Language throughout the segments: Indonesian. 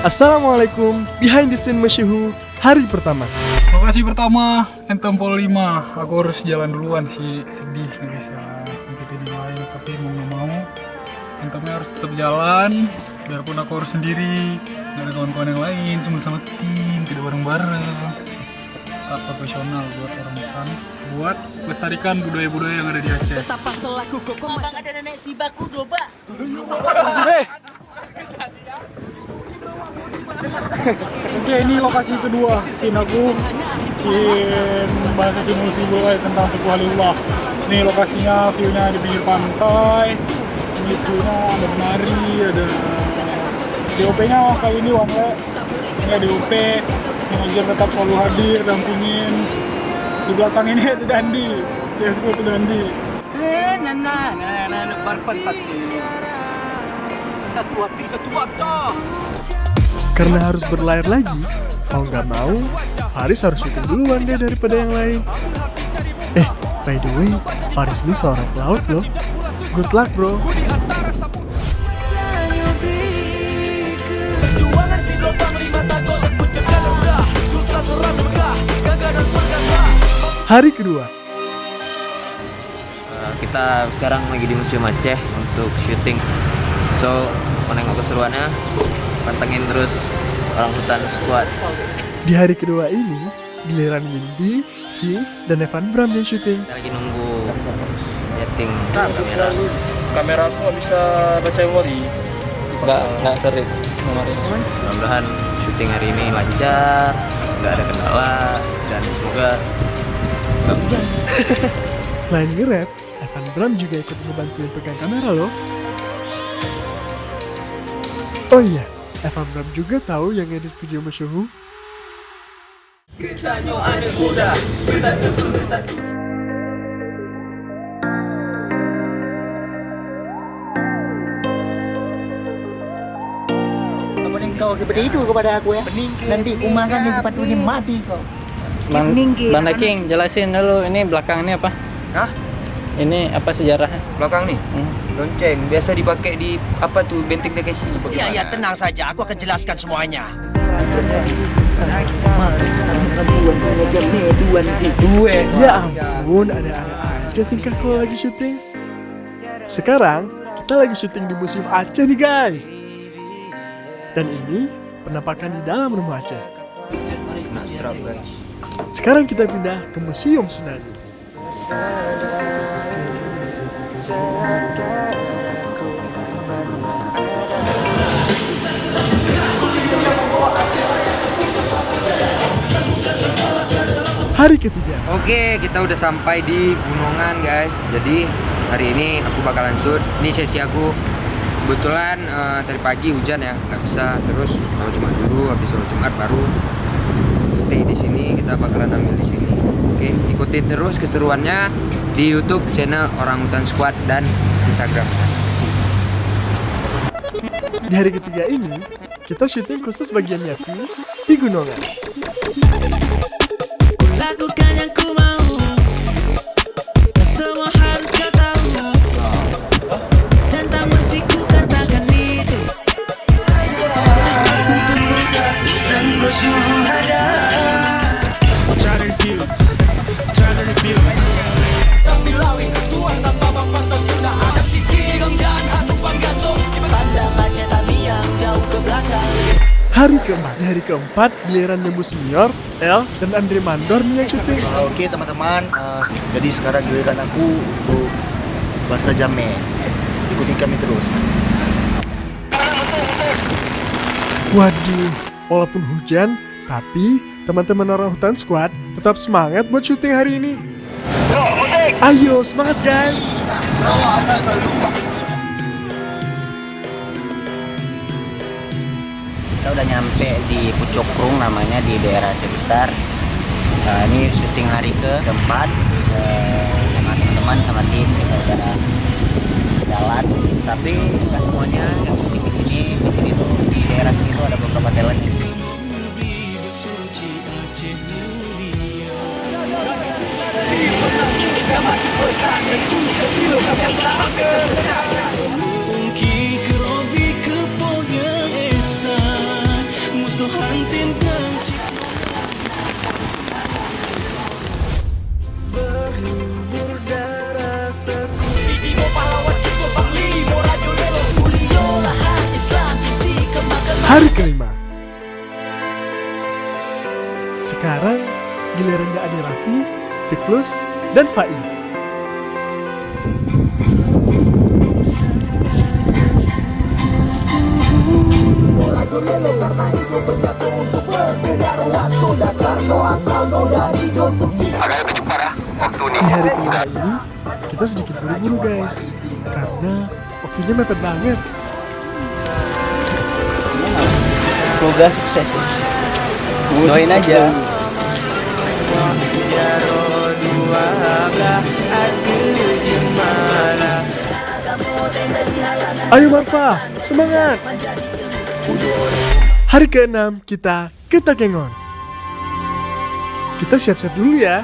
Assalamualaikum, behind the scene Masyihu, hari pertama. Lokasi pertama, Entempol 5. Aku harus jalan duluan sih, sedih nggak bisa ngikutin yang lain. Tapi mau nggak mau, Entemnya harus tetap jalan. Biarpun aku harus sendiri, nggak ada kawan-kawan yang lain, cuma sama tim, tidak bareng-bareng. Tetap profesional buat orang hutan, buat melestarikan budaya-budaya yang ada di Aceh. Bang ada nenek si baku doba. Oke, ini lokasi kedua, scene aku, scene bahasa simulasi bola tentang Teguh Halilullah. Ini lokasinya, view-nya di pinggir pantai. Ini view-nya ada menari, ada DOP-nya kali ini Wangle. Ini DOP, manajer tetap selalu hadir, dampingin. Di belakang ini ada Dandi, CSGO itu Dandi. Karena harus berlayar lagi, mau nggak mau, Faris harus syuting duluan deh daripada yang lain. By the way, Faris ini seorang pelaut loh. Good luck bro. Hari kedua. Kita sekarang lagi di Museum Aceh untuk syuting. So, menengok keseruannya, pantengin terus Orang Hutan Squad. Di hari kedua ini, giliran Windy, V, dan Evan Bram yang syuting. Kita lagi nunggu setting kamera. Kamera aku nggak bisa baca memori. Nggak kredit memori. Mudah-mudahan syuting hari ini lancar, nggak ada kendala, dan semoga nggak hujan. Selain nge-rap, Evan Bram juga ikut ngebantuin pegang kamera loh. Oh iya, Evan Bram juga tahu yang edit video Masyihu. Pening kau beridu kepada aku ya. Nanti umakan di tempat ini mati kau. Bang King, jelasin dulu ini belakang ini apa? Hah? Ini apa sejarahnya? Belakang nih? Lonceng, biasa dipakai di apa tuh benteng Takeshi. Ya tenang saja, aku akan jelaskan semuanya. Ya ampun, ada aja tingkah kalau lagi syuting. Sekarang, kita lagi syuting di Museum Aceh nih guys. Dan ini penampakan di dalam rumah Aceh. Kena strap guys. Sekarang kita pindah ke Museum Senadi. Hari ketiga. Oke, kita udah sampai di Gunungan guys. Jadi hari ini aku bakalan shoot. Ini sesi aku. Kebetulan tadi pagi hujan ya, nggak bisa. Terus kalau Jumat dulu, habis sholat Jumat baru stay di sini. Kita bakalan ambil di sini. Oke, ikutin terus keseruannya di YouTube channel Orang Hutan Squad dan Instagram. Di hari ketiga ini, kita syuting khusus bagian Yafi di Gunungan. Lakukan yang ku mau, tak semua harus kau tahu, dan tak mesti ku katakan itu. Untuk muka dan bersyuhada. Try to refuse. Tapi lawi tuan tanpa papasan tuna asap sikirong dan hantu panggantung. Pandang aja tapi yang jauh ke belakang. Hari keempat. Di hari keempat, giliran Nemu Senior, El, dan Andre Mandor nih yang syuting. Oke teman-teman, jadi sekarang giliran aku untuk bahasa Jamet. Ikuti kami terus. Waduh, walaupun hujan, tapi teman-teman Orang Hutan Squad tetap semangat buat syuting hari ini. Ayo, semangat guys! Kita udah nyampe di Pucuk Prung, namanya di daerah Aceh Besar. Nah, ini syuting hari keempat sama teman-teman, sama tim. Kita udah jalan, tapi nggak semuanya yang syuting di sini tuh di daerah sini tuh ada beberapa talent nih. tim pencipta berlubur darah sekutu Ibu pahlawan cukup panglima rajo lelo Julio lahan Islam istiqamah. Hari kelima. Sekarang giliran Gak Adi Raffi, Fiklus, dan Faiz. Di hari kelima ini, kita sedikit buru-buru guys, karena waktunya mepet banget. Semoga sukses ya. Doain aja. Ayo Marfa, semangat! Hari ke-6 kita ke Takengon. Kita siap-siap dulu ya.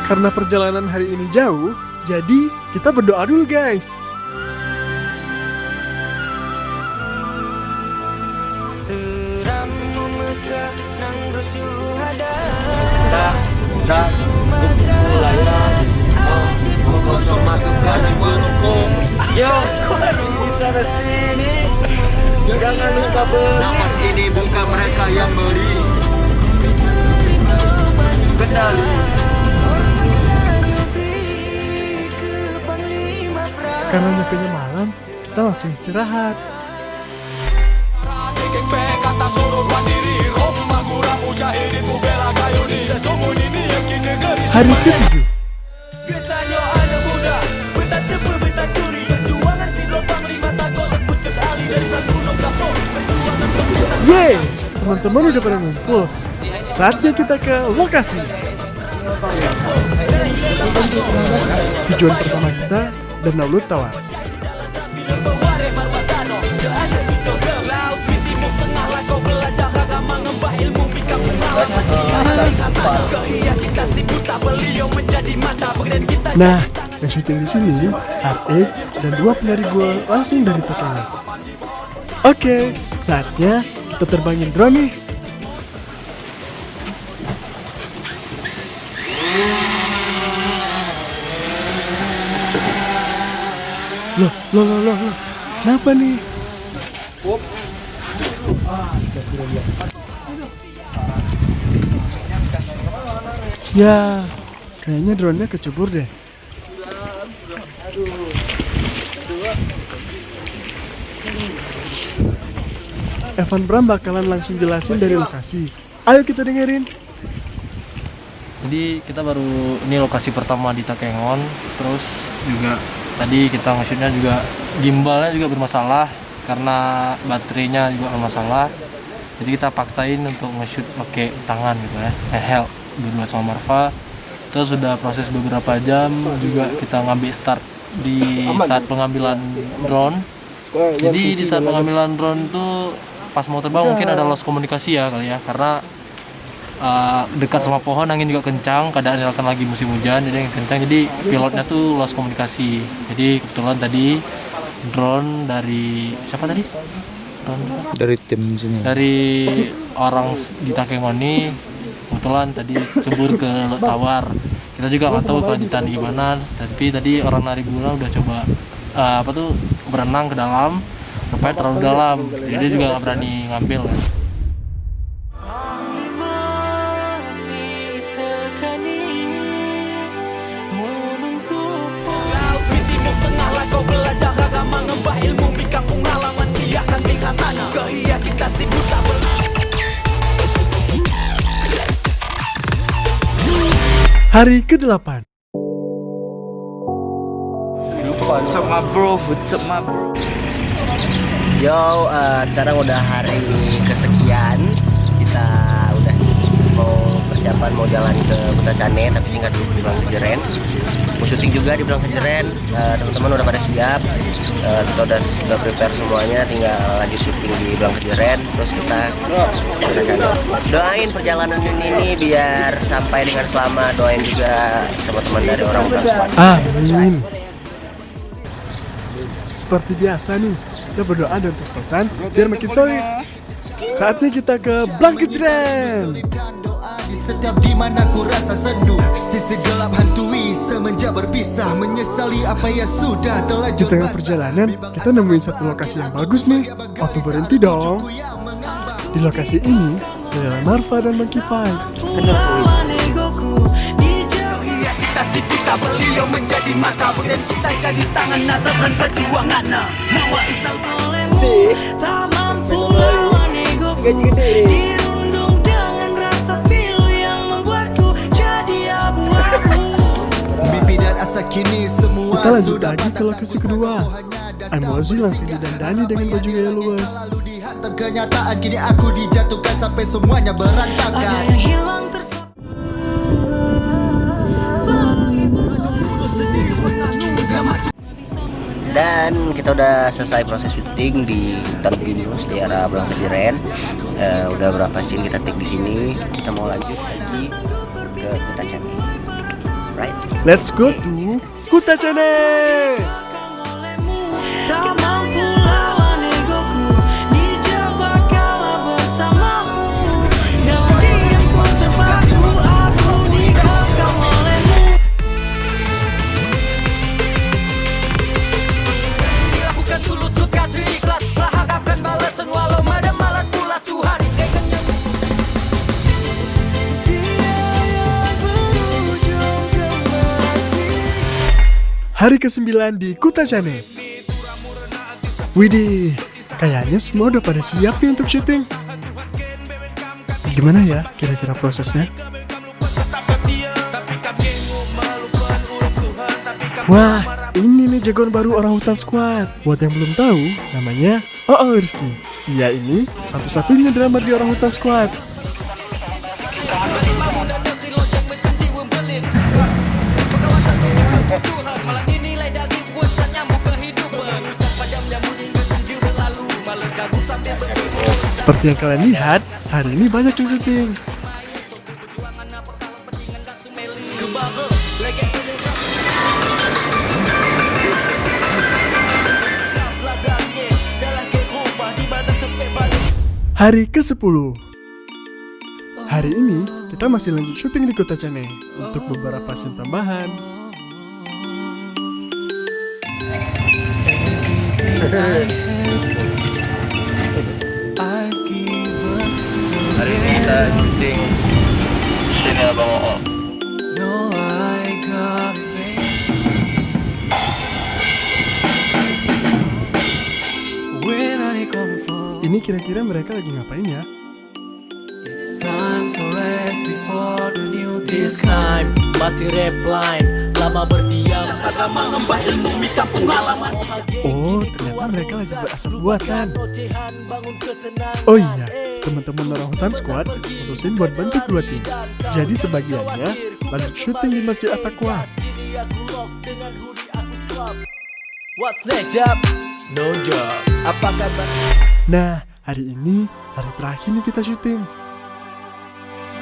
Karena perjalanan hari ini jauh, jadi kita berdoa dulu guys. Seram memegah nang bersyuhada Kosong masukkan menukung. Yo, di sana sini. Jangan lupa bernapas ini bukan mereka yang beli. Kendali. Karena nyampe malam, kita langsung istirahat. Hari ke-7. Yeay, teman-teman udah pada ngumpul. Saatnya kita ke lokasi. Tujuan pertama kita, Danau Lut Tawar. Nah, yang syuting di sini Arek dan 2 penari gue langsung dari Takengon. Oke, saatnya kita terbangin drone nih. Loh. Kenapa nih? Ya, kayaknya drone-nya kecebur deh. Evan Bram bakalan langsung jelasin dari lokasi. Ayo kita dengerin. Jadi kita baru ini lokasi pertama di Takengon. Terus juga tadi kita nge-shootnya juga gimbalnya juga bermasalah karena baterainya juga bermasalah. Jadi kita paksain untuk nge-shoot pakai tangan gitu ya, handheld berdua sama Marfa. Terus sudah proses beberapa jam juga kita ngambil start di saat pengambilan drone. Jadi di saat pengambilan drone itu pas mau terbang mungkin ada loss komunikasi ya kali ya, karena dekat sama pohon, angin juga kencang, keadaan akan lagi musim hujan jadi angin kencang, jadi pilotnya tuh loss komunikasi. Jadi kebetulan tadi drone dari siapa tadi? Dari tim sini. Dari orang di Takengon ini kebetulan tadi cebur ke Lut Tawar. Kita juga nggak tahu kelanjutan gimana, tapi tadi orang nari gula udah coba berenang ke dalam sampai terlalu dalam, jadi dia juga nggak berani ngambil kan. Hari ke-8. What's up my bro? Yo, sekarang udah hari kesekian, kita udah mau persiapan mau jalan ke Kota Cane, tapi singkat dulu di Belang Kejeren. Mau syuting juga di Belang Kejeren, teman-teman udah pada siap, kita udah prepare semuanya, tinggal lanjut syuting di Belang Kejeren, terus kita ke Kota Cane. Doain perjalanan ini biar sampai dengan selamat, doain juga teman-teman dari orang Belang Squad. Amin. Seperti biasa nih, kita berdoa dan tos-tosan biar makin solid. Saatnya kita ke Blankejreng. Di setiap dimana ku rasa sendu, sisi gelap hantui semenjak berpisah, menyesali apa yang sudah Di terlanjur tengah basah. perjalanan, kita nemuin satu lokasi yang bagus nih. Waktu berhenti dong. Di lokasi ini, ada Marva dan Monkey Five. Lawan egoku di jauh. Kita si kita beliau menjadi mata dan kita jadi tangan ataskan perjuangan. Mawa isal Tak mampu lawan egoku, dirundung dengan rasa pilu yang membuatku jadi abu-abu. mimpi dan asa kini semua Kita lanjut sudah lagi ke lokasi kedua. Emozi langsung didandani dengan baju gaya luas. lalu dihantam kenyataan, kini aku dijatuhkan sampai semuanya Ada berantakan. yang hilang tersebut. Dan kita udah selesai proses syuting di hutan pinus di daerah Blankejreng. Udah berapa scene kita take di sini. Kita mau lanjut lagi ke Kutacane. Right? Let's go to Kutacane. Tak mampu lawan egoku, dijebak kalah bersamamu. Dalam diamku terpaku, aku dikekang olehmu. Dilakukan tulus kasih ikhlas, berharapkan balasan walau madam malas pula Tuhan. Hari ke-9 di Kutacane. Widih, kayaknya semua udah pada siap nih untuk syuting. Gimana ya kira-kira prosesnya? Wah, ini nih jagoan baru orang hutan squad. Buat yang belum tahu, namanya Rizky. Dia ini satu-satunya drummer di orang hutan squad. Seperti yang kalian lihat, hari ini banyak yang syuting. Hari ke-10. Hari ini kita masih lanjut syuting di Kutacane untuk beberapa scene tambahan. Hari ini kita syuting scene Abang Oo. Ini kira-kira mereka lagi ngapain ya? This time masih rap line, lama berdiam. Oh, ternyata mereka lagi berasap buatan. Oh iya, teman-teman orang hutan squad putusin buat bentuk 2 tim. Jadi sebagiannya lanjut syuting di Masjid At-Taqwa. What's next, Jab? No job. Apa kabar? Nah, hari ini hari terakhir nih kita syuting.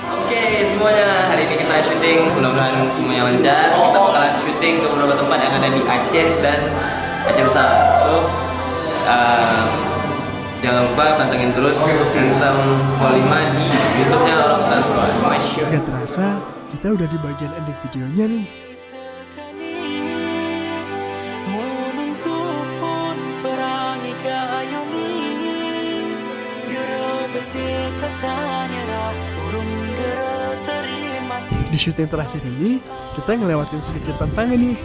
Oke semuanya, hari ini kita syuting, mudah-mudahan semuanya lancar. Kita bakalan syuting ke beberapa tempat yang ada di Aceh dan Aceh Besar. So, jangan lupa pantengin terus tentang Vol 5 di YouTube-nya Orang Hutan Squad. Gak terasa, kita udah di bagian ending videonya nih. Di syuting terakhir ini, kita ngelewatin sedikit tantangan nih.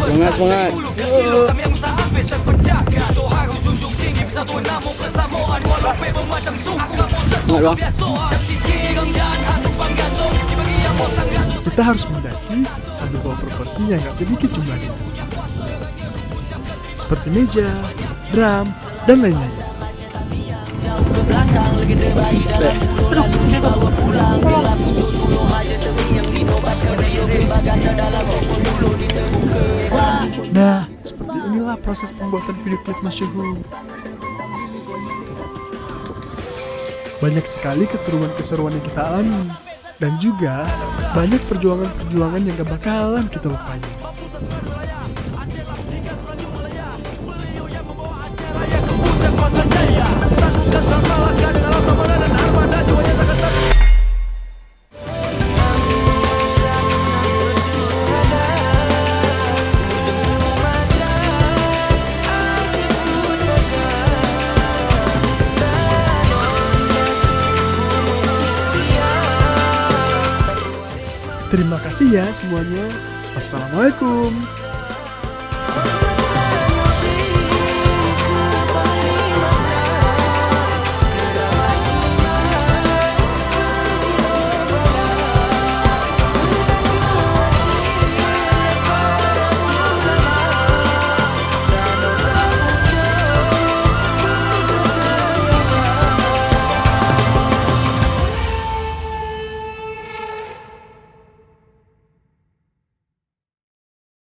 Semangat. Kita harus mendaki sambil bawa properti yang gak sedikit jumlahnya. Seperti meja, drum, dan lain-lain. Nah, seperti inilah proses pembuatan video klip masyhur. Banyak sekali keseruan-keseruan yang kita alami. Dan juga banyak perjuangan-perjuangan yang gak bakalan kita lupain. Terima kasih ya semuanya. Wassalamualaikum.